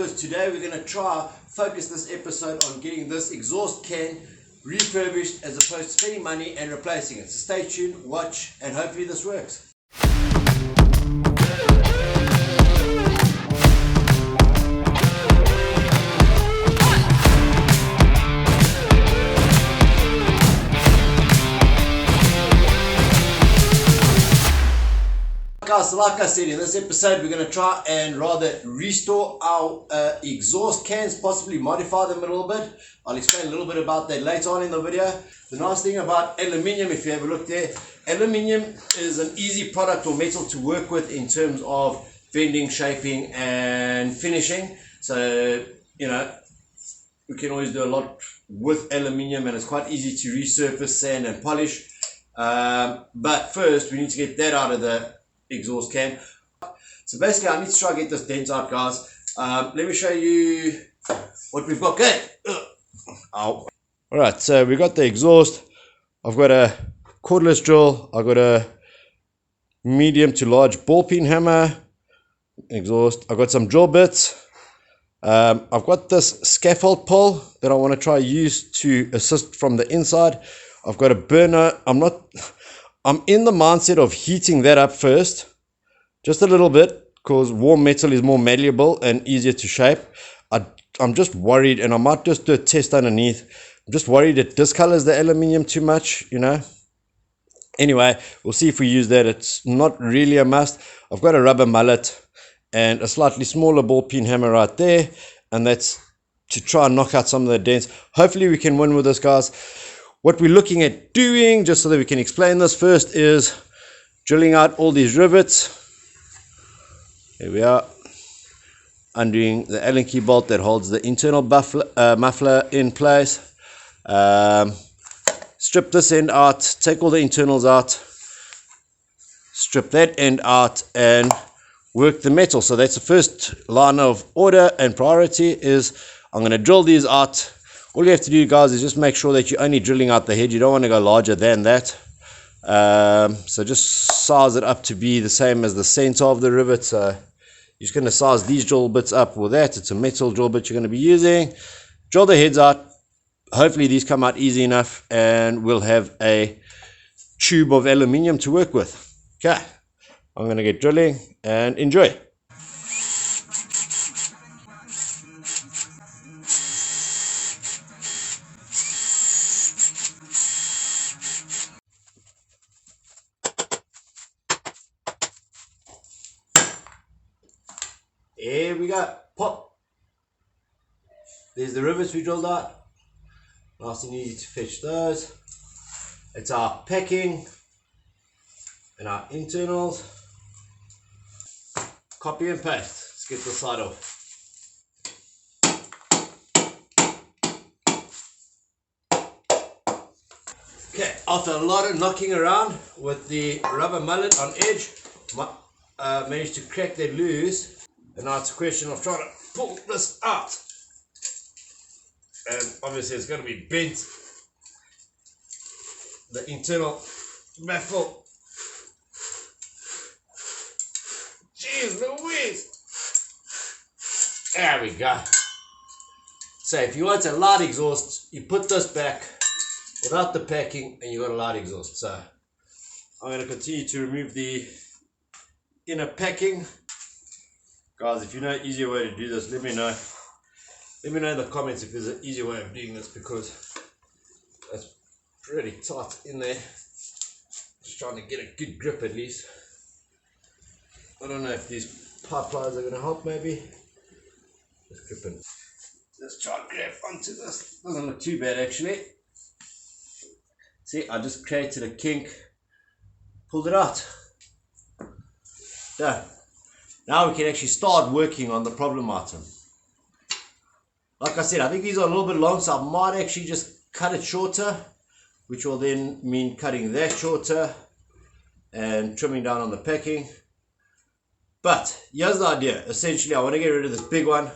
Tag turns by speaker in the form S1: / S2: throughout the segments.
S1: Today we're going to focus this episode on getting this exhaust can refurbished as opposed to spending money and replacing it. So stay tuned, watch, and hopefully this works. Guys, so like I said, in this episode we're going to try and rather restore our exhaust cans, possibly modify them a little bit. I'll explain a little bit about that later on in the video. The nice thing about aluminium, if you have a look there, aluminium is an easy product or metal to work with in terms of bending, shaping and finishing. So, you know, we can always do a lot with aluminium and it's quite easy to resurface, sand and polish. But first we need to get that out of the exhaust can. So basically I need to try and get this dent out, guys. Let me show you what we've got. Okay. Alright, so we got the exhaust. I've got a cordless drill, I've got a medium to large ball peen hammer, exhaust, I've got some drill bits, I've got this scaffold pole that I want to try use to assist from the inside. I've got a burner. I'm in the mindset of heating that up first, just a little bit, because warm metal is more malleable and easier to shape. I'm just worried, and I might just do a test underneath. I'm just worried it discolors the aluminium too much, you know. Anyway, we'll see if we use that. It's not really a must. I've got a rubber mallet and a slightly smaller ball peen hammer right there, and that's to try and knock out some of the dents. Hopefully we can win with this, guys. What we're looking at doing, just so that we can explain this first, is drilling out all these rivets. Here we are. Undoing the Allen key bolt that holds the internal muffler in place. Strip this end out, take all the internals out, strip that end out and work the metal. So that's the first line of order and priority is I'm going to drill these out. All you have to do, guys, is just make sure that you're only drilling out the head. You don't want to go larger than that. So just size it up to be the same as the center of the rivet. So you're just going to size these drill bits up with that. It's a metal drill bit you're going to be using. Drill the heads out. Hopefully these come out easy enough and we'll have a tube of aluminium to work with. Okay, I'm going to get drilling and enjoy. Here we go. Pop. There's the rivets we drilled out. Nice and easy to fetch those. It's our packing and our internals. Copy and paste. Let's get this side off. Okay, after a lot of knocking around with the rubber mallet on edge, managed to crack that loose. And now it's a question of trying to pull this out. And obviously it's going to be bent. The internal baffle. Jeez Louise. There we go. So if you want a light exhaust, you put this back without the packing and you got a light exhaust. So I'm going to continue to remove the inner packing. Guys, if you know an easier way to do this, let me know. Let me know in the comments if there's an easier way of doing this, because that's pretty tight in there. Just trying to get a good grip at least. I don't know if these pipe pliers are going to help, maybe. Just grip it. Let's try and grab onto this. Doesn't look too bad actually. See, I just created a kink, pulled it out. Done. Now we can actually start working on the problem item. Like I said, I think these are a little bit long, so I might actually just cut it shorter, which will then mean cutting that shorter and trimming down on the packing. But here's the idea. Essentially, I want to get rid of this big one.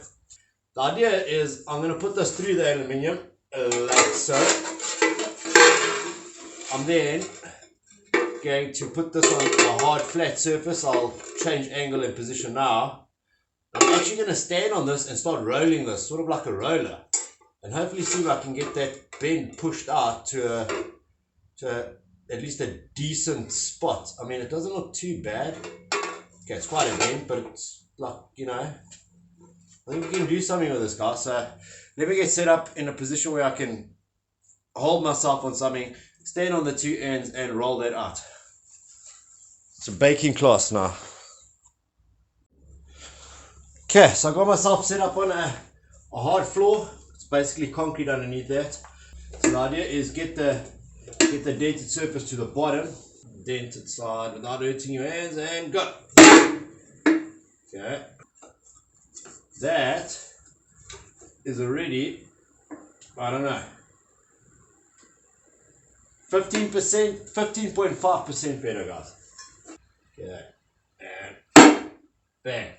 S1: The idea is I'm going to put this through the aluminium like so. I'm then going to put this on a hard flat surface. I'll change angle and position now. I'm actually going to stand on this and start rolling this, sort of like a roller. And hopefully see if I can get that bend pushed out to at least a decent spot. I mean, it doesn't look too bad. Okay, it's quite a bend, but it's like, you know, I think we can do something with this, guys. So let me get set up in a position where I can hold myself on something, stand on the two ends and roll that out. It's a baking class now. Okay, so I got myself set up on a hard floor. It's basically concrete underneath that. So the idea is get the dented surface to the bottom, dented side without hurting your hands, and go. Okay, that is already, I don't know, 15%, 15.5% better, guys. Okay, and bang,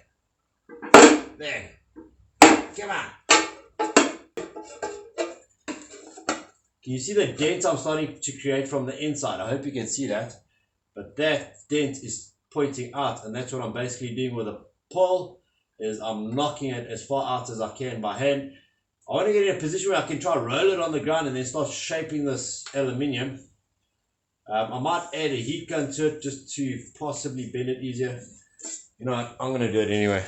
S1: bang, come on. Can you see the dent I'm starting to create from the inside? I hope you can see that. But that dent is pointing out, and that's what I'm basically doing with a pull, is I'm knocking it as far out as I can by hand. I want to get in a position where I can try roll it on the ground and then start shaping this aluminium. I might add a heat gun to it just to possibly bend it easier. You know what? I'm going to do it anyway.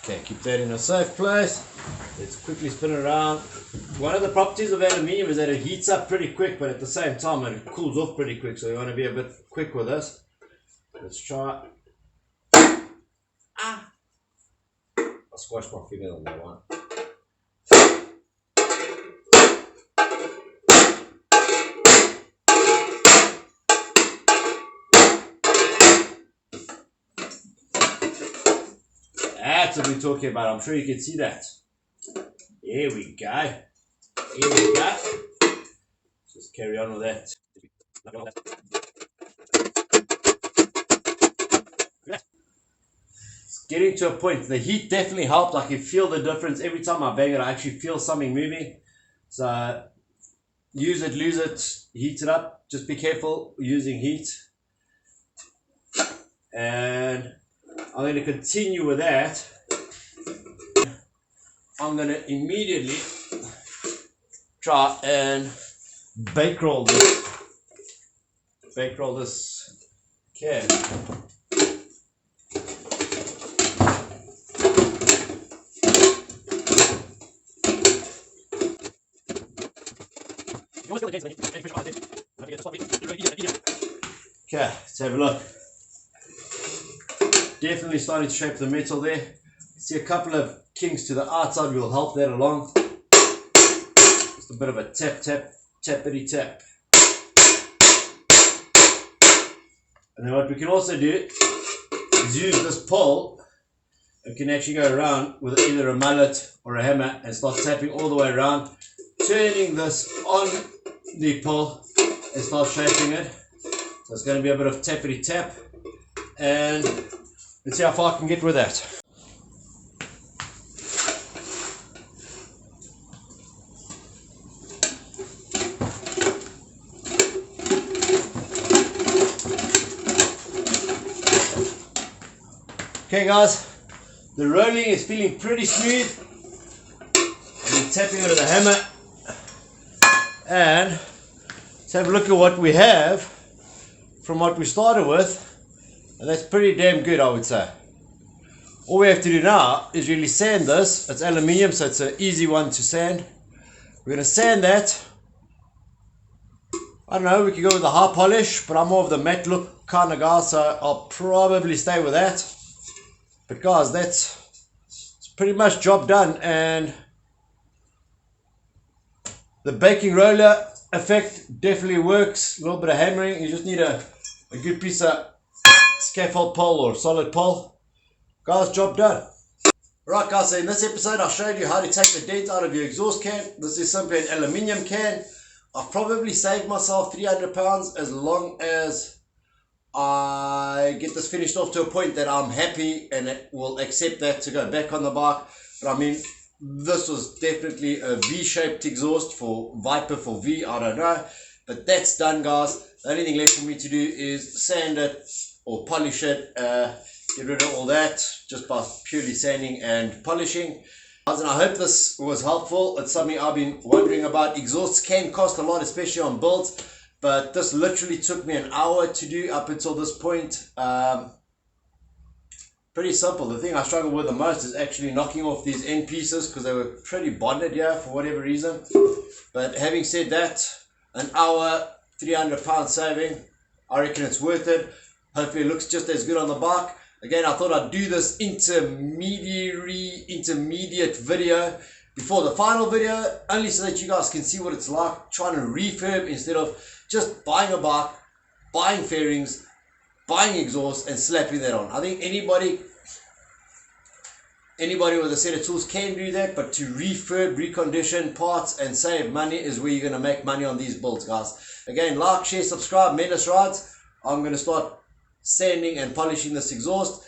S1: Okay, keep that in a safe place. Let's quickly spin it around. One of the properties of aluminium is that it heats up pretty quick, but at the same time it cools off pretty quick, so you want to be a bit quick with this. Let's try. I squashed my finger on that one. That's what we're talking about. I'm sure you can see that. There we go. Here we go. Just carry on with that. It's getting to a point. The heat definitely helped. I can feel the difference. Every time I bang it, I actually feel something moving. So use it, lose it, heat it up. Just be careful using heat. And I'm going to continue with that. I'm going to immediately try and bake roll this. Bake roll this can. Okay, let's have a look. Definitely starting to shape the metal there. See a couple of kinks to the outside will help that along. Just a bit of a tap, tap, tappity tap. And then what we can also do is use this pole. We can actually go around with either a mallet or a hammer and start tapping all the way around, turning this on the pole and start shaping it. So it's going to be a bit of tappity tap, and let's see how far I can get with that. Okay guys, the rolling is feeling pretty smooth. I'm tapping it with a hammer, and let's have a look at what we have from what we started with, and that's pretty damn good, I would say. All we have to do now is really sand this. It's aluminium, so it's an easy one to sand. We're going to sand that. I don't know, we could go with the high polish, but I'm more of the matte look kind of guy, so I'll probably stay with that. But guys, it's pretty much job done, and the baking roller effect definitely works. A little bit of hammering, you just need a good piece of scaffold pole or solid pole. Guys, job done. Right guys, so in this episode I showed you how to take the dent out of your exhaust can. This is simply an aluminium can. I've probably saved myself £300 as long as I get this finished off to a point that I'm happy and it will accept that to go back on the bike. But I mean, This was definitely a V-shaped exhaust for Viper for V, I don't know. But that's done, guys. The only thing left for me to do is sand it or polish it, get rid of all that just by purely sanding and polishing. And I hope this was helpful. It's something I've been wondering about. Exhausts can cost a lot, especially on builds, but this literally took me an hour to do up until this point. Pretty simple. The thing I struggle with the most is actually knocking off these end pieces because they were pretty bonded here for whatever reason. But having said that, an hour, £300 saving, I reckon it's worth it. Hopefully it looks just as good on the bike. Again, I thought I'd do this intermediate video before the final video, only so that you guys can see what it's like trying to refurb instead of just buying a bike, buying fairings, buying exhaust and slapping that on. I think anybody with a set of tools can do that, but to refurb, recondition parts and save money is where you're going to make money on these builds, guys. Again, like, share, subscribe, Menace Rides. I'm going to start sanding and polishing this exhaust.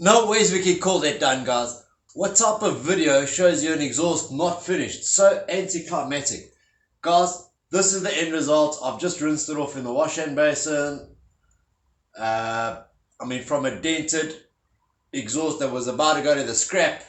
S1: No ways we can call that done, guys. What type of video shows you an exhaust not finished? So anticlimactic. Guys, this is the end result. I've just rinsed it off in the wash hand basin. From a dented exhaust that was about to go to the scrap.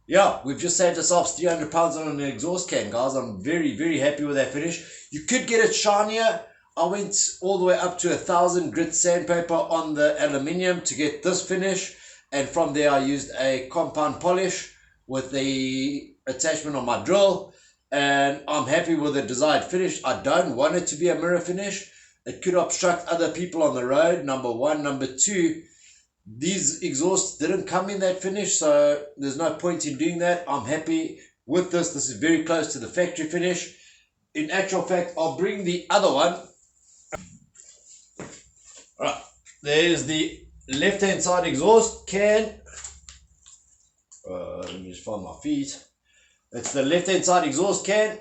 S1: Yeah, we've just saved ourselves £300 on an exhaust can, guys. I'm very, very happy with that finish. You could get it shinier. I went all the way up to 1000 grit sandpaper on the aluminium to get this finish, and from there I used a compound polish with the attachment on my drill, and I'm happy with the desired finish. I don't want it to be a mirror finish. It could obstruct other people on the road, number one. Number two, these exhausts didn't come in that finish, so there's no point in doing that. I'm happy with this. This is very close to the factory finish. In actual fact, I'll bring the other one. Alright, there's the left hand side exhaust can. Let me just find my feet. It's the left hand side exhaust can.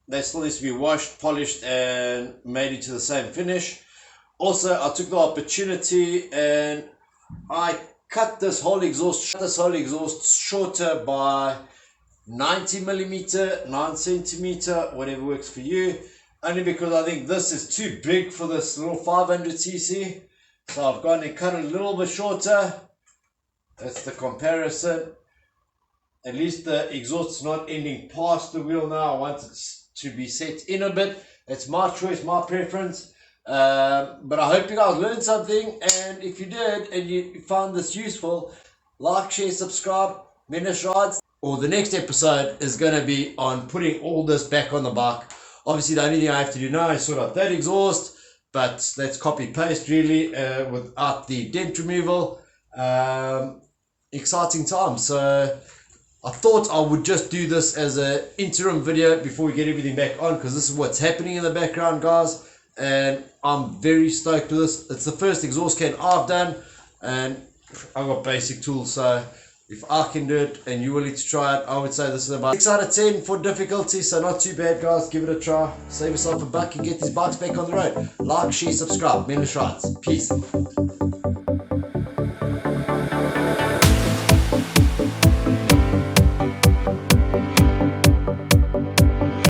S1: That still needs to be washed, polished and made into the same finish. Also, I took the opportunity and I cut this whole exhaust shorter by 90mm, 9 centimeter, whatever works for you. Only because I think this is too big for this little 500cc. So I've gone and cut it a little bit shorter. That's the comparison. At least the exhaust's not ending past the wheel now. I want it to be set in a bit. It's my choice, my preference. But I hope you guys learned something. And if you did and you found this useful, like, share, subscribe, Menace Rides. Or the next episode is going to be on putting all this back on the bike. Obviously, the only thing I have to do now is sort out that exhaust, but that's copy-paste really, without the dent removal. Exciting time. So I thought I would just do this as an interim video before we get everything back on, because this is what's happening in the background, guys. And I'm very stoked with this. It's the first exhaust can I've done, and I've got basic tools, so if I can do it and you're willing to try it, I would say this is about 6 out of 10 for difficulty, so not too bad, guys. Give it a try, save yourself a buck and get these bikes back on the road. Like, share, subscribe, Menace Rides. Peace.